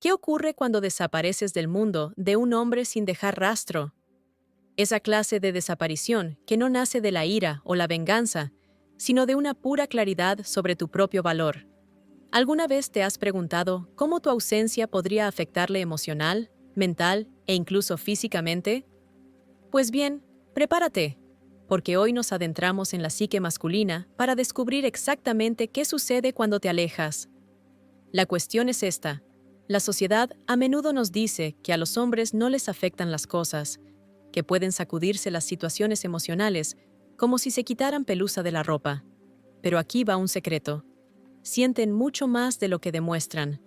¿Qué ocurre cuando desapareces del mundo de un hombre sin dejar rastro? Esa clase de desaparición que no nace de la ira o la venganza, sino de una pura claridad sobre tu propio valor. ¿Alguna vez te has preguntado cómo tu ausencia podría afectarle emocional, mental e incluso físicamente? Pues bien, prepárate, porque hoy nos adentramos en la psique masculina para descubrir exactamente qué sucede cuando te alejas. La cuestión es esta. La sociedad a menudo nos dice que a los hombres no les afectan las cosas, que pueden sacudirse las situaciones emocionales como si se quitaran pelusa de la ropa. Pero aquí va un secreto. Sienten mucho más de lo que demuestran.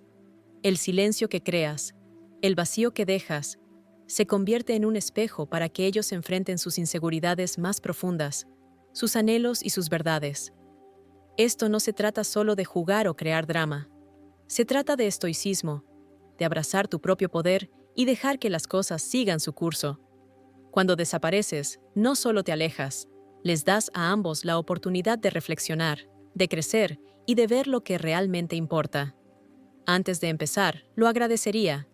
El silencio que creas, el vacío que dejas, se convierte en un espejo para que ellos enfrenten sus inseguridades más profundas, sus anhelos y sus verdades. Esto no se trata solo de jugar o crear drama. Se trata de estoicismo, de abrazar tu propio poder y dejar que las cosas sigan su curso. Cuando desapareces, no solo te alejas, les das a ambos la oportunidad de reflexionar, de crecer y de ver lo que realmente importa. Antes de empezar, lo agradecería.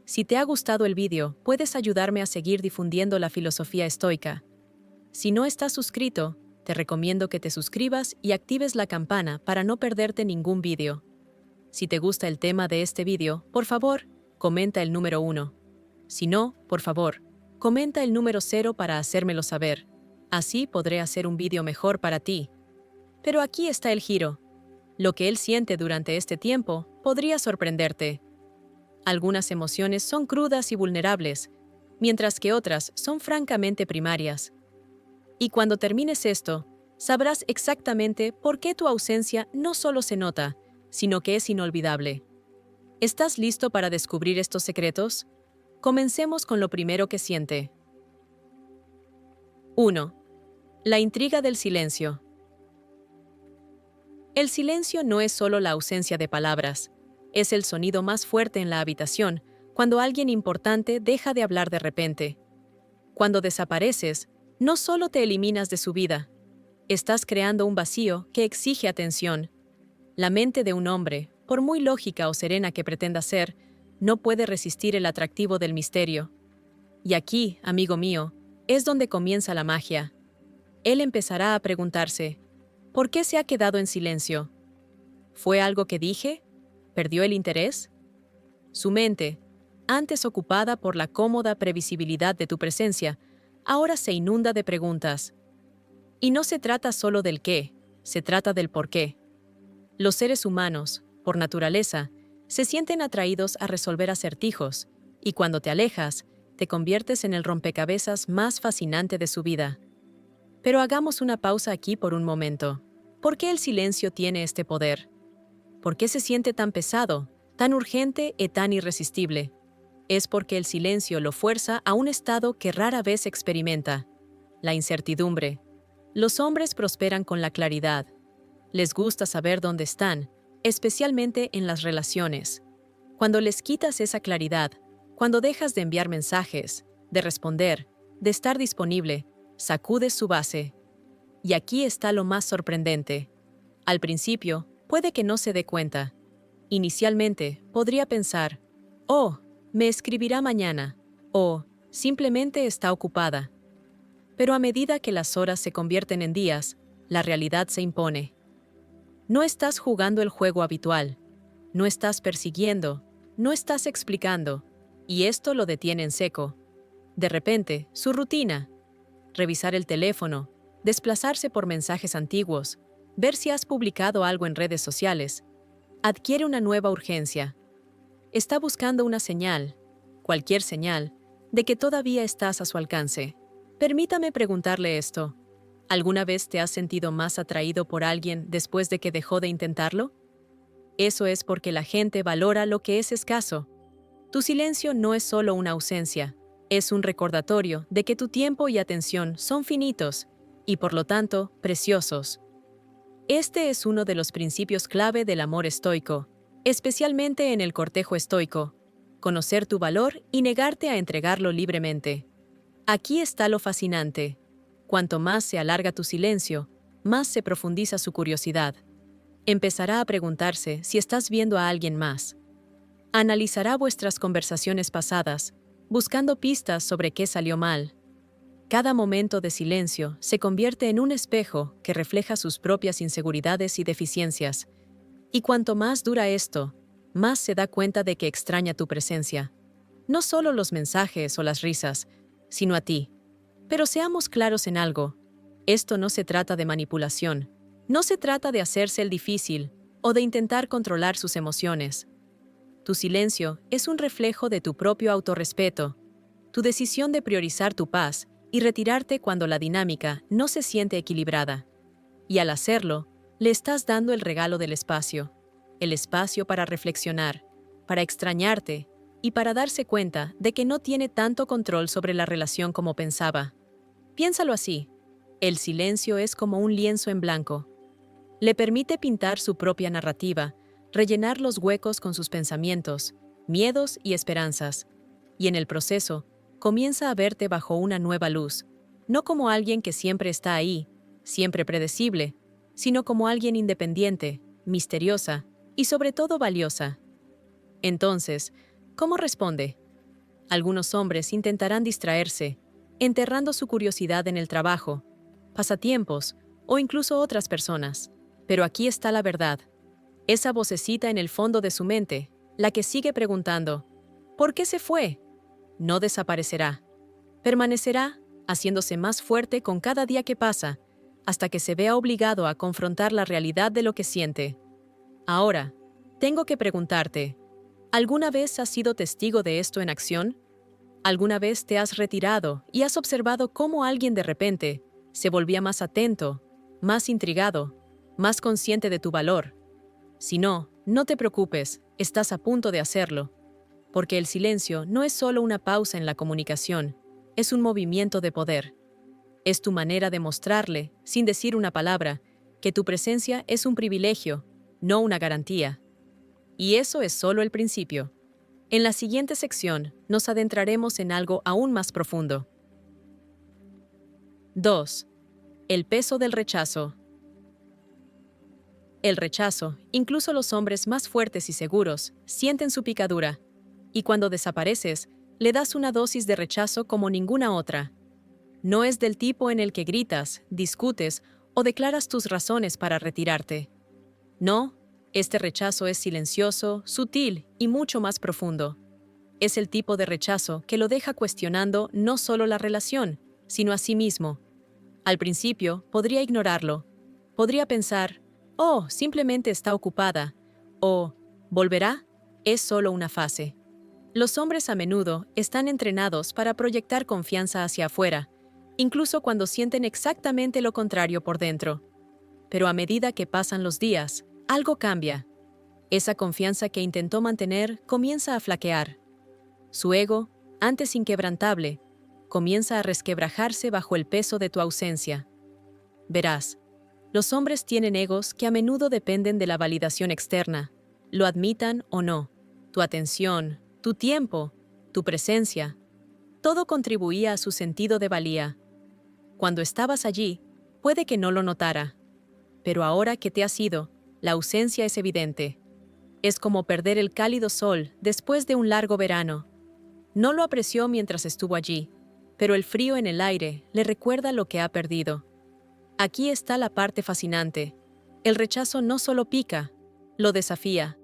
Si te ha gustado el vídeo, puedes ayudarme a seguir difundiendo la filosofía estoica. Si no estás suscrito, te recomiendo que te suscribas y actives la campana para no perderte ningún vídeo. Si te gusta el tema de este vídeo, por favor, comenta el número 1. Si no, por favor, comenta el número 0 para hacérmelo saber. Así podré hacer un vídeo mejor para ti. Pero aquí está el giro. Lo que él siente durante este tiempo podría sorprenderte. Algunas emociones son crudas y vulnerables, mientras que otras son francamente primarias. Y cuando termines esto, sabrás exactamente por qué tu ausencia no solo se nota, sino que es inolvidable. ¿Estás listo para descubrir estos secretos? Comencemos con lo primero que siente. 1. La intriga del silencio. El silencio no es solo la ausencia de palabras, es el sonido más fuerte en la habitación cuando alguien importante deja de hablar de repente. Cuando desapareces, no solo te eliminas de su vida, estás creando un vacío que exige atención. La mente de un hombre, por muy lógica o serena que pretenda ser, no puede resistir el atractivo del misterio. Y aquí, amigo mío, es donde comienza la magia. Él empezará a preguntarse, ¿por qué se ha quedado en silencio? ¿Fue algo que dije? ¿Perdió el interés? Su mente, antes ocupada por la cómoda previsibilidad de tu presencia, ahora se inunda de preguntas. Y no se trata solo del qué, se trata del por qué. Los seres humanos, por naturaleza, se sienten atraídos a resolver acertijos, y cuando te alejas, te conviertes en el rompecabezas más fascinante de su vida. Pero hagamos una pausa aquí por un momento. ¿Por qué el silencio tiene este poder? ¿Por qué se siente tan pesado, tan urgente y tan irresistible? Es porque el silencio lo fuerza a un estado que rara vez experimenta: la incertidumbre. Los hombres prosperan con la claridad. Les gusta saber dónde están, especialmente en las relaciones. Cuando les quitas esa claridad, cuando dejas de enviar mensajes, de responder, de estar disponible, sacudes su base. Y aquí está lo más sorprendente. Al principio, puede que no se dé cuenta. Inicialmente, podría pensar, oh, me escribirá mañana, o simplemente está ocupada. Pero a medida que las horas se convierten en días, la realidad se impone. No estás jugando el juego habitual, no estás persiguiendo, no estás explicando, y esto lo detiene en seco. De repente, su rutina: revisar el teléfono, desplazarse por mensajes antiguos, ver si has publicado algo en redes sociales, adquiere una nueva urgencia. Está buscando una señal, cualquier señal, de que todavía estás a su alcance. Permítame preguntarle esto. ¿Alguna vez te has sentido más atraído por alguien después de que dejó de intentarlo? Eso es porque la gente valora lo que es escaso. Tu silencio no es solo una ausencia, es un recordatorio de que tu tiempo y atención son finitos y, por lo tanto, preciosos. Este es uno de los principios clave del amor estoico, especialmente en el cortejo estoico: conocer tu valor y negarte a entregarlo libremente. Aquí está lo fascinante. Cuanto más se alarga tu silencio, más se profundiza su curiosidad. Empezará a preguntarse si estás viendo a alguien más. Analizará vuestras conversaciones pasadas, buscando pistas sobre qué salió mal. Cada momento de silencio se convierte en un espejo que refleja sus propias inseguridades y deficiencias. Y cuanto más dura esto, más se da cuenta de que extraña tu presencia. No solo los mensajes o las risas, sino a ti. Pero seamos claros en algo. Esto no se trata de manipulación. No se trata de hacerse el difícil o de intentar controlar sus emociones. Tu silencio es un reflejo de tu propio autorrespeto, tu decisión de priorizar tu paz y retirarte cuando la dinámica no se siente equilibrada. Y al hacerlo, le estás dando el regalo del espacio. El espacio para reflexionar, para extrañarte y para darse cuenta de que no tiene tanto control sobre la relación como pensaba. Piénsalo así. El silencio es como un lienzo en blanco. Le permite pintar su propia narrativa, rellenar los huecos con sus pensamientos, miedos y esperanzas. Y en el proceso, comienza a verte bajo una nueva luz, no como alguien que siempre está ahí, siempre predecible, sino como alguien independiente, misteriosa y sobre todo valiosa. Entonces, ¿cómo responde? Algunos hombres intentarán distraerse, enterrando su curiosidad en el trabajo, pasatiempos o incluso otras personas. Pero aquí está la verdad. Esa vocecita en el fondo de su mente, la que sigue preguntando, ¿por qué se fue? No desaparecerá. Permanecerá, haciéndose más fuerte con cada día que pasa, hasta que se vea obligado a confrontar la realidad de lo que siente. Ahora, tengo que preguntarte, ¿alguna vez has sido testigo de esto en acción? ¿Alguna vez te has retirado y has observado cómo alguien de repente se volvía más atento, más intrigado, más consciente de tu valor? Si no, no te preocupes, estás a punto de hacerlo, porque el silencio no es solo una pausa en la comunicación, es un movimiento de poder. Es tu manera de mostrarle, sin decir una palabra, que tu presencia es un privilegio, no una garantía. Y eso es solo el principio. En la siguiente sección nos adentraremos en algo aún más profundo. 2. El peso del rechazo. El rechazo, incluso los hombres más fuertes y seguros, sienten su picadura, y cuando desapareces, le das una dosis de rechazo como ninguna otra. No es del tipo en el que gritas, discutes o declaras tus razones para retirarte. No, este rechazo es silencioso, sutil y mucho más profundo. Es el tipo de rechazo que lo deja cuestionando no solo la relación, sino a sí mismo. Al principio, podría ignorarlo. Podría pensar, oh, simplemente está ocupada, o ¿volverá? Es solo una fase. Los hombres a menudo están entrenados para proyectar confianza hacia afuera, incluso cuando sienten exactamente lo contrario por dentro. Pero a medida que pasan los días, algo cambia. Esa confianza que intentó mantener comienza a flaquear. Su ego, antes inquebrantable, comienza a resquebrajarse bajo el peso de tu ausencia. Verás, los hombres tienen egos que a menudo dependen de la validación externa, lo admitan o no. Tu atención, tu tiempo, tu presencia, todo contribuía a su sentido de valía. Cuando estabas allí, puede que no lo notara, pero ahora que te has ido, la ausencia es evidente. Es como perder el cálido sol después de un largo verano. No lo apreció mientras estuvo allí, pero el frío en el aire le recuerda lo que ha perdido. Aquí está la parte fascinante. El rechazo no solo pica, lo desafía.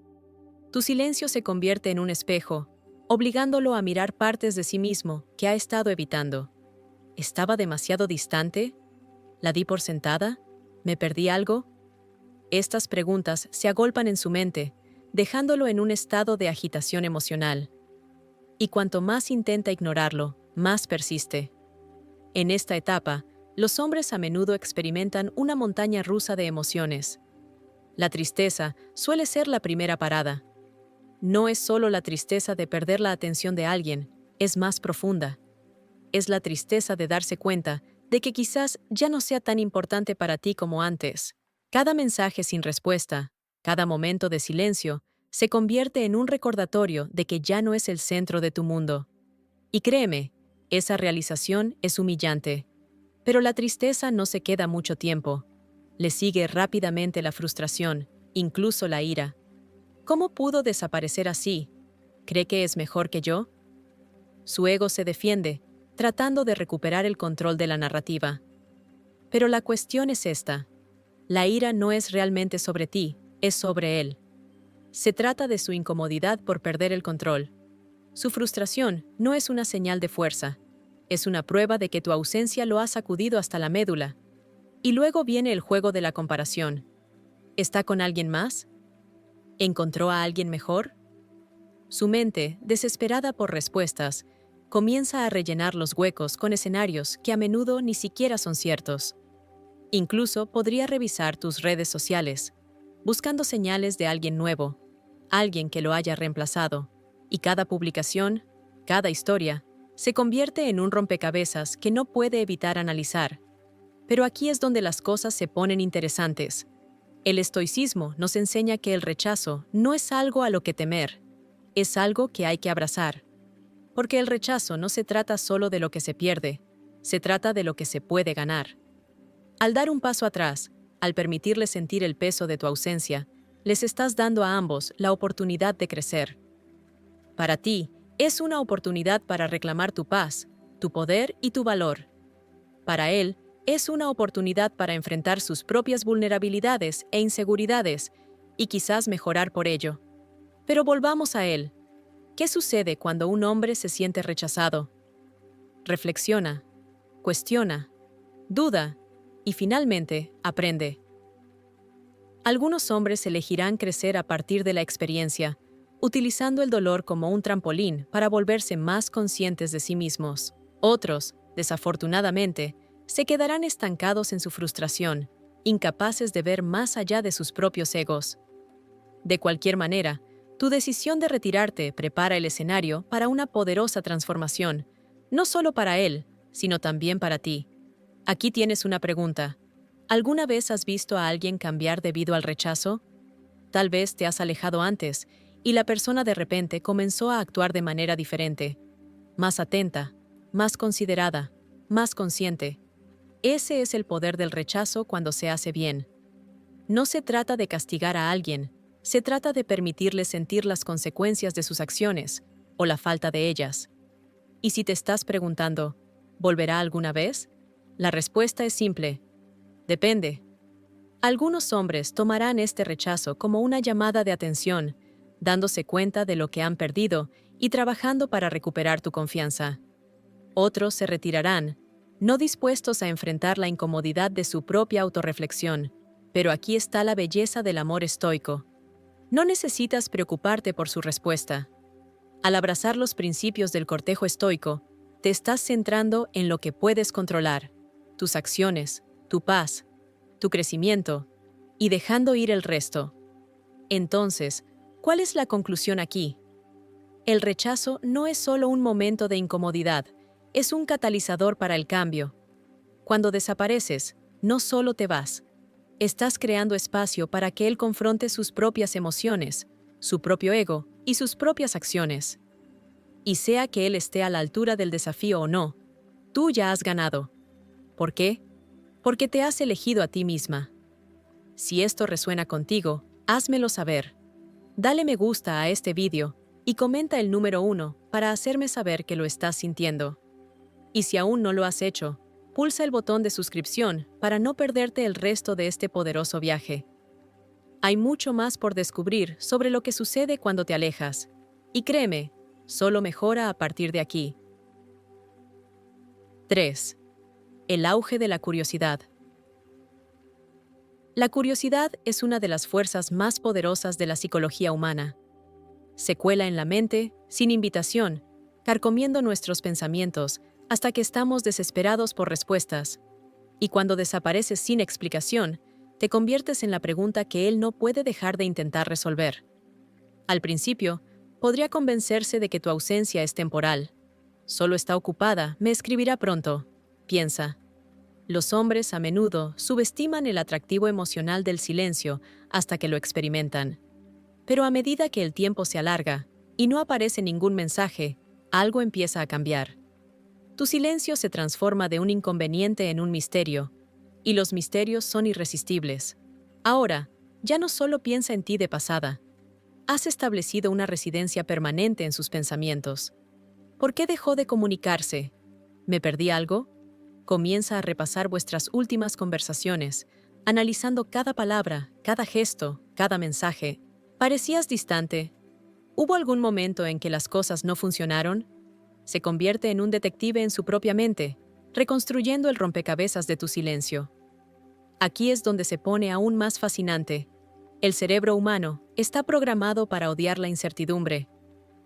Tu silencio se convierte en un espejo, obligándolo a mirar partes de sí mismo que ha estado evitando. ¿Estaba demasiado distante? ¿La di por sentada? ¿Me perdí algo? Estas preguntas se agolpan en su mente, dejándolo en un estado de agitación emocional. Y cuanto más intenta ignorarlo, más persiste. En esta etapa, los hombres a menudo experimentan una montaña rusa de emociones. La tristeza suele ser la primera parada. No es solo la tristeza de perder la atención de alguien, es más profunda. Es la tristeza de darse cuenta de que quizás ya no sea tan importante para ti como antes. Cada mensaje sin respuesta, cada momento de silencio, se convierte en un recordatorio de que ya no es el centro de tu mundo. Y créeme, esa realización es humillante. Pero la tristeza no se queda mucho tiempo. Le sigue rápidamente la frustración, incluso la ira. ¿Cómo pudo desaparecer así? ¿Cree que es mejor que yo? Su ego se defiende, tratando de recuperar el control de la narrativa. Pero la cuestión es esta. La ira no es realmente sobre ti, es sobre él. Se trata de su incomodidad por perder el control. Su frustración no es una señal de fuerza, es una prueba de que tu ausencia lo ha sacudido hasta la médula. Y luego viene el juego de la comparación. ¿Está con alguien más? ¿Encontró a alguien mejor? Su mente, desesperada por respuestas, comienza a rellenar los huecos con escenarios que a menudo ni siquiera son ciertos. Incluso podría revisar tus redes sociales, buscando señales de alguien nuevo, alguien que lo haya reemplazado, y cada publicación, cada historia, se convierte en un rompecabezas que no puede evitar analizar. Pero aquí es donde las cosas se ponen interesantes. El estoicismo nos enseña que el rechazo no es algo a lo que temer, es algo que hay que abrazar. Porque el rechazo no se trata solo de lo que se pierde, se trata de lo que se puede ganar. Al dar un paso atrás, al permitirles sentir el peso de tu ausencia, les estás dando a ambos la oportunidad de crecer. Para ti, es una oportunidad para reclamar tu paz, tu poder y tu valor. Para él, es una oportunidad para enfrentar sus propias vulnerabilidades e inseguridades y quizás mejorar por ello. Pero volvamos a él. ¿Qué sucede cuando un hombre se siente rechazado? Reflexiona, cuestiona, duda y finalmente aprende. Algunos hombres elegirán crecer a partir de la experiencia, utilizando el dolor como un trampolín para volverse más conscientes de sí mismos. Otros, desafortunadamente, se quedarán estancados en su frustración, incapaces de ver más allá de sus propios egos. De cualquier manera, tu decisión de retirarte prepara el escenario para una poderosa transformación, no solo para él, sino también para ti. Aquí tienes una pregunta. ¿Alguna vez has visto a alguien cambiar debido al rechazo? Tal vez te has alejado antes y la persona de repente comenzó a actuar de manera diferente, más atenta, más considerada, más consciente. Ese es el poder del rechazo cuando se hace bien. No se trata de castigar a alguien, se trata de permitirle sentir las consecuencias de sus acciones o la falta de ellas. Y si te estás preguntando, ¿volverá alguna vez? La respuesta es simple. Depende. Algunos hombres tomarán este rechazo como una llamada de atención, dándose cuenta de lo que han perdido y trabajando para recuperar tu confianza. Otros se retirarán, no dispuestos a enfrentar la incomodidad de su propia autorreflexión. Pero aquí está la belleza del amor estoico. No necesitas preocuparte por su respuesta. Al abrazar los principios del cortejo estoico, te estás centrando en lo que puedes controlar, tus acciones, tu paz, tu crecimiento, y dejando ir el resto. Entonces, ¿cuál es la conclusión aquí? El rechazo no es solo un momento de incomodidad, es un catalizador para el cambio. Cuando desapareces, no solo te vas, estás creando espacio para que él confronte sus propias emociones, su propio ego y sus propias acciones. Y sea que él esté a la altura del desafío o no, tú ya has ganado. ¿Por qué? Porque te has elegido a ti misma. Si esto resuena contigo, házmelo saber. Dale me gusta a este vídeo y comenta el número 1 para hacerme saber que lo estás sintiendo. Y si aún no lo has hecho, pulsa el botón de suscripción para no perderte el resto de este poderoso viaje. Hay mucho más por descubrir sobre lo que sucede cuando te alejas. Y créeme, solo mejora a partir de aquí. 3. El auge de la curiosidad. La curiosidad es una de las fuerzas más poderosas de la psicología humana. Se cuela en la mente, sin invitación, carcomiendo nuestros pensamientos hasta que estamos desesperados por respuestas. Y cuando desapareces sin explicación, te conviertes en la pregunta que él no puede dejar de intentar resolver. Al principio, podría convencerse de que tu ausencia es temporal. Solo está ocupada, me escribirá pronto, piensa. Los hombres a menudo subestiman el atractivo emocional del silencio hasta que lo experimentan. Pero a medida que el tiempo se alarga y no aparece ningún mensaje, algo empieza a cambiar. Tu silencio se transforma de un inconveniente en un misterio, y los misterios son irresistibles. Ahora, ya no solo piensa en ti de pasada. has establecido una residencia permanente en sus pensamientos. ¿Por qué dejó de comunicarse? ¿Me perdí algo? Comienza a repasar vuestras últimas conversaciones, analizando cada palabra, cada gesto, cada mensaje. ¿Parecías distante? ¿Hubo algún momento en que las cosas no funcionaron? Se convierte en un detective en su propia mente, reconstruyendo el rompecabezas de tu silencio. Aquí es donde se pone aún más fascinante. El cerebro humano está programado para odiar la incertidumbre.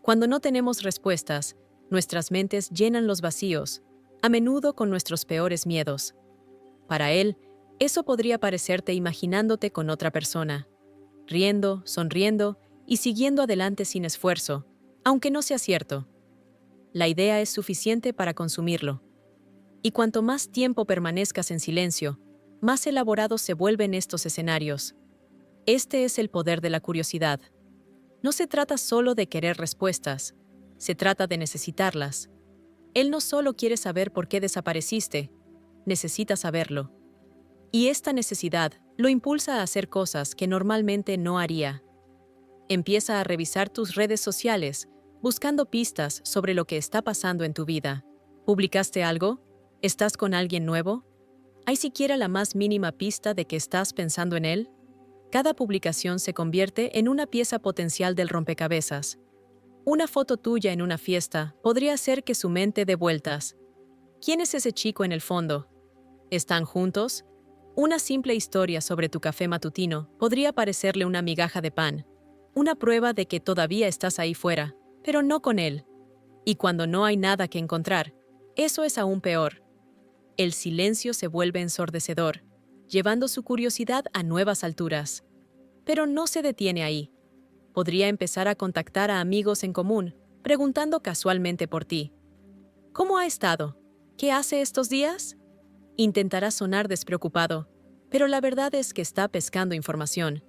Cuando no tenemos respuestas, nuestras mentes llenan los vacíos, a menudo con nuestros peores miedos. Para él, eso podría parecerte imaginándote con otra persona, riendo, sonriendo y siguiendo adelante sin esfuerzo, aunque no sea cierto. La idea es suficiente para consumirlo. Y cuanto más tiempo permanezcas en silencio, más elaborados se vuelven estos escenarios. Este es el poder de la curiosidad. No se trata solo de querer respuestas, se trata de necesitarlas. Él no solo quiere saber por qué desapareciste, necesita saberlo. Y esta necesidad lo impulsa a hacer cosas que normalmente no haría. Empieza a revisar tus redes sociales, buscando pistas sobre lo que está pasando en tu vida. ¿Publicaste algo? ¿Estás con alguien nuevo? ¿Hay siquiera la más mínima pista de que estás pensando en él? Cada publicación se convierte en una pieza potencial del rompecabezas. Una foto tuya en una fiesta podría hacer que su mente dé vueltas. ¿Quién es ese chico en el fondo? ¿Están juntos? Una simple historia sobre tu café matutino podría parecerle una migaja de pan, una prueba de que todavía estás ahí fuera, pero no con él. Y cuando no hay nada que encontrar, eso es aún peor. El silencio se vuelve ensordecedor, llevando su curiosidad a nuevas alturas. Pero no se detiene ahí. Podría empezar a contactar a amigos en común, preguntando casualmente por ti. ¿Cómo ha estado? ¿Qué hace estos días? Intentará sonar despreocupado, pero la verdad es que está pescando información.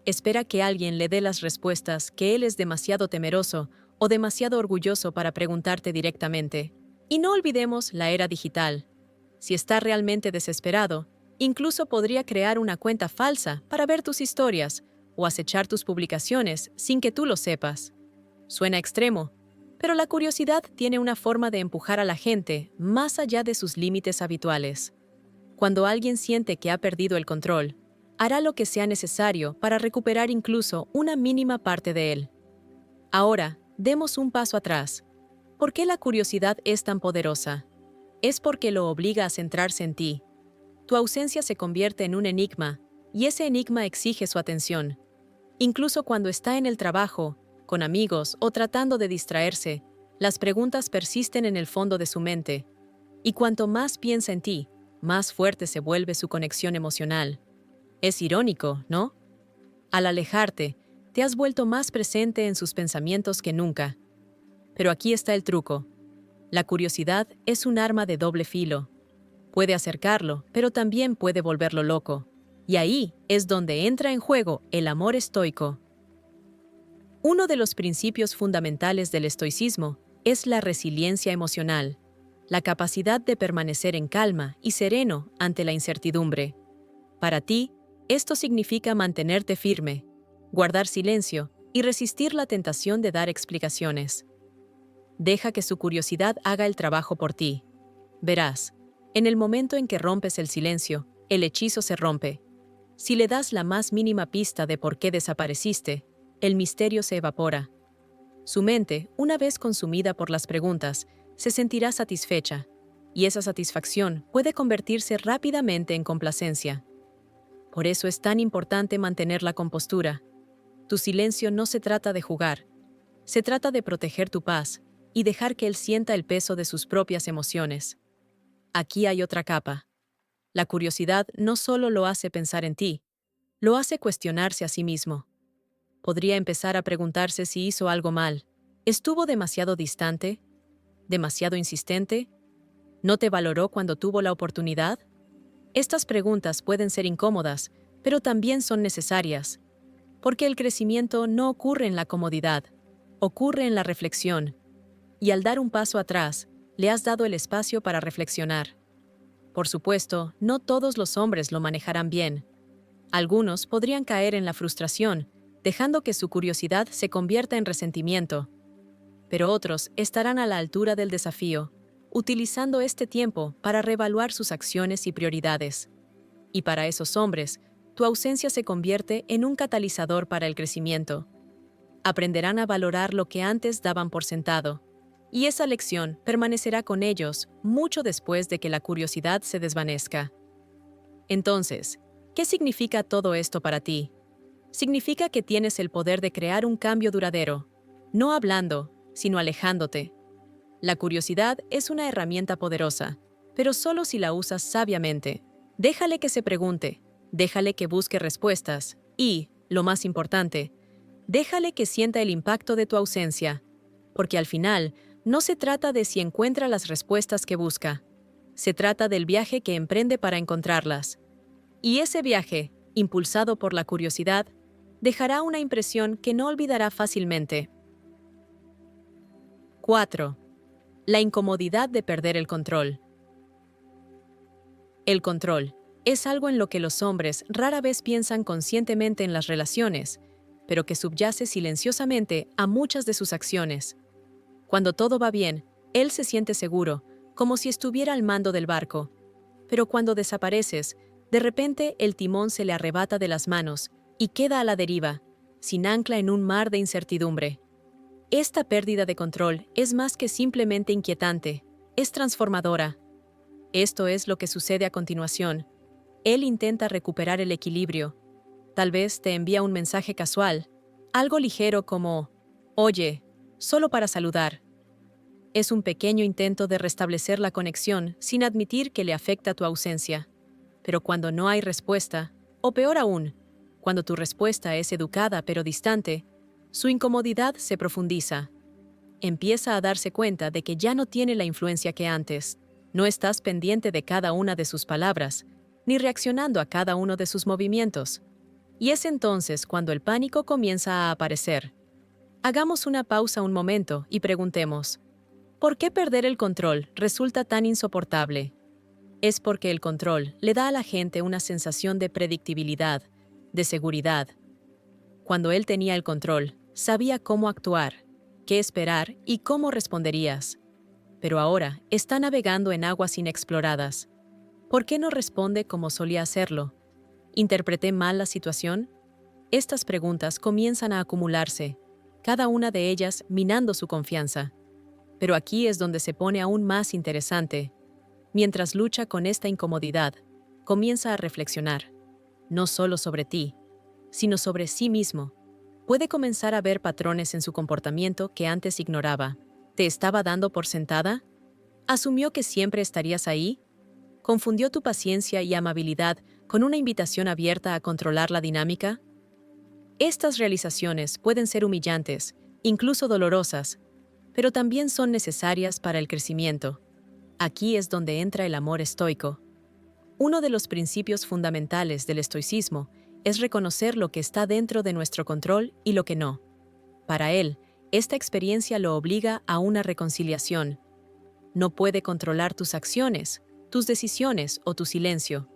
Espera que alguien le dé las respuestas que él es demasiado temeroso o demasiado orgulloso para preguntarte directamente. Y no olvidemos la era digital. Si está realmente desesperado, incluso podría crear una cuenta falsa para ver tus historias o acechar tus publicaciones sin que tú lo sepas. Suena extremo, pero la curiosidad tiene una forma de empujar a la gente más allá de sus límites habituales. Cuando alguien siente que ha perdido el control, hará lo que sea necesario para recuperar incluso una mínima parte de él. Ahora, demos un paso atrás. ¿Por qué la curiosidad es tan poderosa? Es porque lo obliga a centrarse en ti. Tu ausencia se convierte en un enigma, y ese enigma exige su atención. Incluso cuando está en el trabajo, con amigos o tratando de distraerse, las preguntas persisten en el fondo de su mente. Y cuanto más piensa en ti, más fuerte se vuelve su conexión emocional. Es irónico, ¿no? Al alejarte, te has vuelto más presente en sus pensamientos que nunca. Pero aquí está el truco. La curiosidad es un arma de doble filo. Puede acercarlo, pero también puede volverlo loco. Y ahí es donde entra en juego el amor estoico. Uno de los principios fundamentales del estoicismo es la resiliencia emocional, la capacidad de permanecer en calma y sereno ante la incertidumbre. Para ti, esto significa mantenerte firme, guardar silencio y resistir la tentación de dar explicaciones. Deja que su curiosidad haga el trabajo por ti. Verás, en el momento en que rompes el silencio, el hechizo se rompe. Si le das la más mínima pista de por qué desapareciste, el misterio se evapora. Su mente, una vez consumida por las preguntas, se sentirá satisfecha, y esa satisfacción puede convertirse rápidamente en complacencia. Por eso es tan importante mantener la compostura. Tu silencio no se trata de jugar, se trata de proteger tu paz y dejar que él sienta el peso de sus propias emociones. Aquí hay otra capa. La curiosidad no solo lo hace pensar en ti, lo hace cuestionarse a sí mismo. Podría empezar a preguntarse si hizo algo mal. ¿Estuvo demasiado distante? ¿Demasiado insistente? ¿No te valoró cuando tuvo la oportunidad? Estas preguntas pueden ser incómodas, pero también son necesarias, porque el crecimiento no ocurre en la comodidad, ocurre en la reflexión, y al dar un paso atrás, le has dado el espacio para reflexionar. Por supuesto, no todos los hombres lo manejarán bien. Algunos podrían caer en la frustración, dejando que su curiosidad se convierta en resentimiento. Pero otros estarán a la altura del desafío, utilizando este tiempo para reevaluar sus acciones y prioridades. Y para esos hombres, tu ausencia se convierte en un catalizador para el crecimiento. Aprenderán a valorar lo que antes daban por sentado, y esa lección permanecerá con ellos mucho después de que la curiosidad se desvanezca. Entonces, ¿qué significa todo esto para ti? Significa que tienes el poder de crear un cambio duradero, no hablando, sino alejándote. La curiosidad es una herramienta poderosa, pero solo si la usas sabiamente. Déjale que se pregunte, déjale que busque respuestas y, lo más importante, déjale que sienta el impacto de tu ausencia, porque al final no se trata de si encuentra las respuestas que busca, se trata del viaje que emprende para encontrarlas. Y ese viaje, impulsado por la curiosidad, dejará una impresión que no olvidará fácilmente. 4. La incomodidad de perder el control. El control es algo en lo que los hombres rara vez piensan conscientemente en las relaciones, pero que subyace silenciosamente a muchas de sus acciones. Cuando todo va bien, él se siente seguro, como si estuviera al mando del barco. Pero cuando desapareces, de repente el timón se le arrebata de las manos y queda a la deriva, sin ancla en un mar de incertidumbre. Esta pérdida de control es más que simplemente inquietante, es transformadora. Esto es lo que sucede a continuación. Él intenta recuperar el equilibrio. Tal vez te envía un mensaje casual, algo ligero como, «Oye», solo para saludar. Es un pequeño intento de restablecer la conexión sin admitir que le afecta tu ausencia. Pero cuando no hay respuesta, o peor aún, cuando tu respuesta es educada pero distante, su incomodidad se profundiza. Empieza a darse cuenta de que ya no tiene la influencia que antes. No estás pendiente de cada una de sus palabras, ni reaccionando a cada uno de sus movimientos. Y es entonces cuando el pánico comienza a aparecer. Hagamos una pausa un momento y preguntemos, ¿por qué perder el control resulta tan insoportable? Es porque el control le da a la gente una sensación de predictibilidad, de seguridad. Cuando él tenía el control, sabía cómo actuar, qué esperar y cómo responderías. Pero ahora está navegando en aguas inexploradas. ¿Por qué no responde como solía hacerlo? ¿Interpreté mal la situación? Estas preguntas comienzan a acumularse, cada una de ellas minando su confianza. Pero aquí es donde se pone aún más interesante. Mientras lucha con esta incomodidad, comienza a reflexionar, no solo sobre ti, sino sobre sí mismo. Puede comenzar a ver patrones en su comportamiento que antes ignoraba. ¿Te estaba dando por sentada? ¿Asumió que siempre estarías ahí? ¿Confundió tu paciencia y amabilidad con una invitación abierta a controlar la dinámica? Estas realizaciones pueden ser humillantes, incluso dolorosas, pero también son necesarias para el crecimiento. Aquí es donde entra el amor estoico. Uno de los principios fundamentales del estoicismo es reconocer lo que está dentro de nuestro control y lo que no. Para él, esta experiencia lo obliga a una reconciliación. No puede controlar tus acciones, tus decisiones o tu silencio.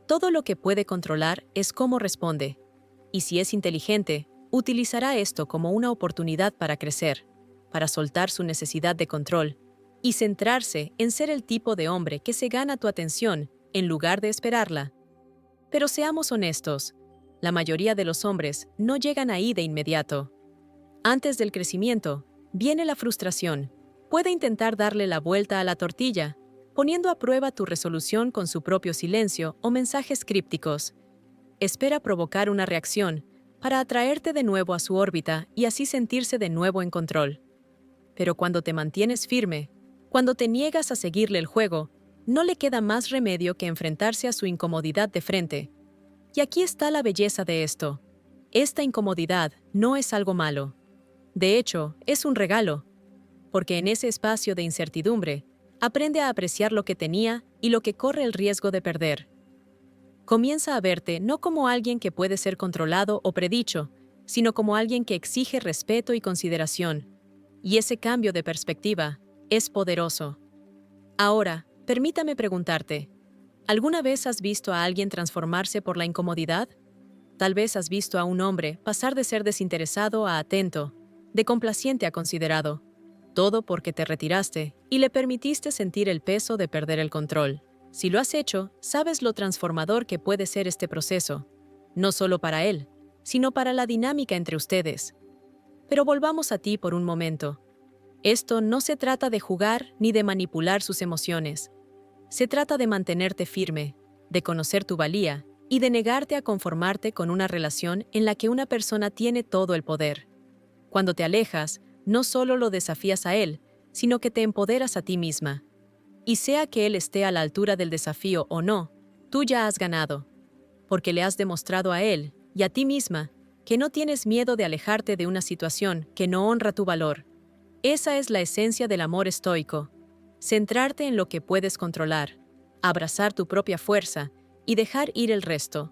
Todo lo que puede controlar es cómo responde. Y si es inteligente, utilizará esto como una oportunidad para crecer, para soltar su necesidad de control y centrarse en ser el tipo de hombre que se gana tu atención en lugar de esperarla. Pero seamos honestos, la mayoría de los hombres no llegan ahí de inmediato. Antes del crecimiento, viene la frustración. Puede intentar darle la vuelta a la tortilla, poniendo a prueba tu resolución con su propio silencio o mensajes crípticos. Espera provocar una reacción para atraerte de nuevo a su órbita y así sentirse de nuevo en control. Pero cuando te mantienes firme, cuando te niegas a seguirle el juego, no le queda más remedio que enfrentarse a su incomodidad de frente. Y aquí está la belleza de esto. Esta incomodidad no es algo malo. De hecho, es un regalo, porque en ese espacio de incertidumbre, aprende a apreciar lo que tenía y lo que corre el riesgo de perder. Comienza a verte no como alguien que puede ser controlado o predicho, sino como alguien que exige respeto y consideración. Y ese cambio de perspectiva es poderoso. Ahora, permítame preguntarte, ¿alguna vez has visto a alguien transformarse por la incomodidad? Tal vez has visto a un hombre pasar de ser desinteresado a atento, de complaciente a considerado, todo porque te retiraste y le permitiste sentir el peso de perder el control. Si lo has hecho, sabes lo transformador que puede ser este proceso, no solo para él, sino para la dinámica entre ustedes. Pero volvamos a ti por un momento. Esto no se trata de jugar ni de manipular sus emociones. Se trata de mantenerte firme, de conocer tu valía y de negarte a conformarte con una relación en la que una persona tiene todo el poder. Cuando te alejas, no solo lo desafías a él, sino que te empoderas a ti misma. Y sea que él esté a la altura del desafío o no, tú ya has ganado, porque le has demostrado a él y a ti misma que no tienes miedo de alejarte de una situación que no honra tu valor. Esa es la esencia del amor estoico. Centrarte en lo que puedes controlar, abrazar tu propia fuerza y dejar ir el resto.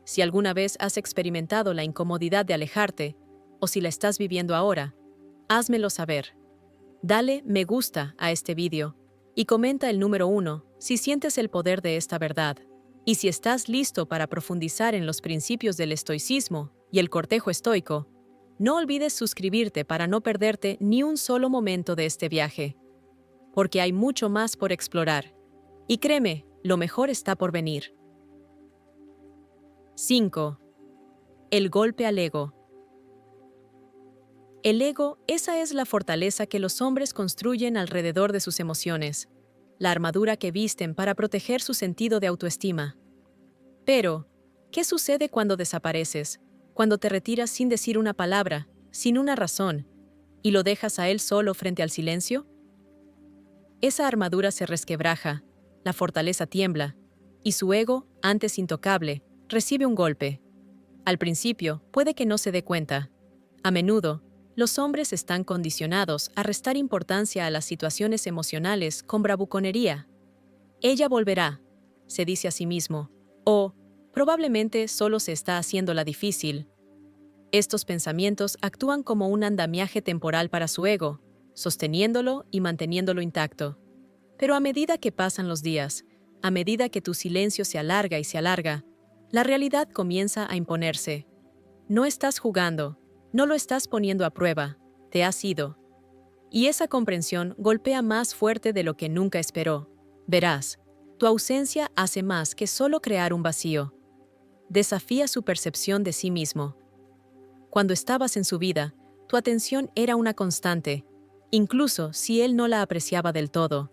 Si alguna vez has experimentado la incomodidad de alejarte, o si la estás viviendo ahora, házmelo saber. Dale me gusta a este vídeo y comenta el número 1 si sientes el poder de esta verdad. Y si estás listo para profundizar en los principios del estoicismo y el cortejo estoico, no olvides suscribirte para no perderte ni un solo momento de este viaje, porque hay mucho más por explorar. Y créeme, lo mejor está por venir. 5. El golpe al ego. El ego, esa es la fortaleza que los hombres construyen alrededor de sus emociones, la armadura que visten para proteger su sentido de autoestima. Pero, ¿qué sucede cuando desapareces? Cuando te retiras sin decir una palabra, sin una razón, y lo dejas a él solo frente al silencio? Esa armadura se resquebraja, la fortaleza tiembla, y su ego, antes intocable, recibe un golpe. Al principio, puede que no se dé cuenta. A menudo, los hombres están condicionados a restar importancia a las situaciones emocionales con bravuconería. Ella volverá, se dice a sí mismo, o probablemente solo se está haciendo la difícil. Estos pensamientos actúan como un andamiaje temporal para su ego, sosteniéndolo y manteniéndolo intacto. Pero a medida que pasan los días, a medida que tu silencio se alarga y se alarga, la realidad comienza a imponerse. No estás jugando, no lo estás poniendo a prueba, te has ido. Y esa comprensión golpea más fuerte de lo que nunca esperó. Verás, tu ausencia hace más que solo crear un vacío. Desafía su percepción de sí mismo. Cuando estabas en su vida, tu atención era una constante, incluso si él no la apreciaba del todo.